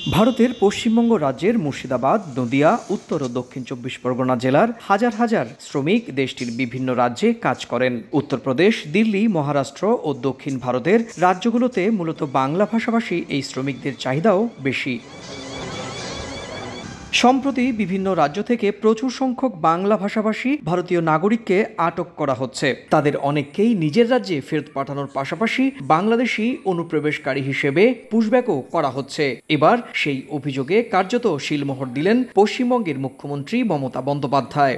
ভারতের পশ্চিমবঙ্গ রাজ্যের মুর্শিদাবাদ, নদিয়া, উত্তর ও দক্ষিণ ২৪ পরগনা জেলার হাজার হাজার শ্রমিক দেশটির বিভিন্ন রাজ্যে কাজ করেন। উত্তরপ্রদেশ, দিল্লি, মহারাষ্ট্র ও দক্ষিণ ভারতের রাজ্যগুলোতে মূলত বাংলা ভাষাভাষী এই শ্রমিকদের চাহিদাও বেশি। সম্প্রতি বিভিন্ন রাজ্য থেকে প্রচুর সংখ্যক বাংলা ভাষাভাষী ভারতীয় নাগরিককে আটক করা হচ্ছে। তাদের অনেককেই নিজের রাজ্যে ফেরত পাঠানোর পাশাপাশি বাংলাদেশি অনুপ্রবেশকারী হিসেবে পুশব্যাকও করা হচ্ছে। এবার সেই অভিযোগে কার্যত শিলমোহর দিলেন পশ্চিমবঙ্গের মুখ্যমন্ত্রী মমতা বন্দ্যোপাধ্যায়।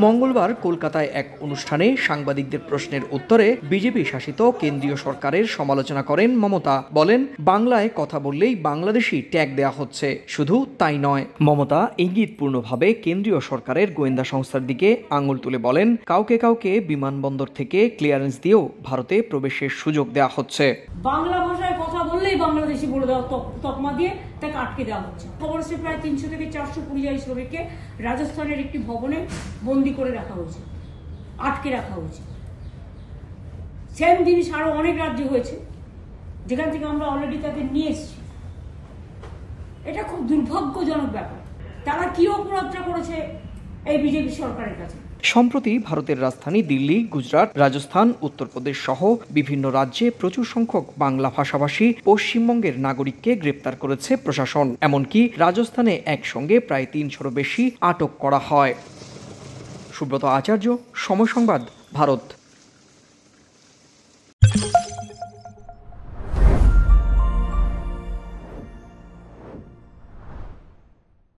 মঙ্গলবার কলকাতায় এক অনুষ্ঠানে সাংবাদিকদের প্রশ্নের উত্তরে বিজেপি শাসিত কেন্দ্রীয় সরকারের সমালোচনা করেন মমতা। বলেন, বাংলায় কথা বললেই বাংলাদেশি ট্যাগ দেয়া হচ্ছে। শুধু তাই নয়, মমতা ইঙ্গিতপূর্ণভাবে কেন্দ্রীয় সরকারের গোয়েন্দা সংস্থার দিকে আঙুল তুলে বলেন, কাউকে কাউকে বিমানবন্দর থেকে ক্লিয়ারেন্স দিয়েও ভারতে প্রবেশের সুযোগ দেওয়া হচ্ছে। বাংলা ভাষায় কথা বললেই বাংলাদেশি বলে দেওয়া তকমা দিয়ে তাকে আটকে দেওয়া হচ্ছে। খবর হচ্ছে প্রায় ৩০০ থেকে ৪০০ পরিযায়ী শ্রমিককে রাজস্থানের একটি ভবনে বন্দি করে রাখা হয়েছে, আটকে রাখা হয়েছে। সেম জিনিস আরো অনেক রাজ্যে হয়েছে, যেখান থেকে আমরা অলরেডি তাদের নিয়ে এসেছি। এটা খুব দুর্ভাগ্যজনক ব্যাপার। তারা কি অপরাধটা করেছে এই বিজেপি সরকারের কাছে? সম্প্রতি ভারতের রাজধানী দিল্লি, গুজরাট, রাজস্থান, উত্তরপ্রদেশ সহ বিভিন্ন রাজ্যে প্রচুর সংখ্যক বাংলা ভাষাভাষী পশ্চিমবঙ্গের নাগরিককে গ্রেপ্তার করেছে প্রশাসন। এমনকি রাজস্থানে একসঙ্গে প্রায় ৩০০-র বেশি আটক করা হয়। সুব্রত আচার্য, সময় সংবাদ, ভারত।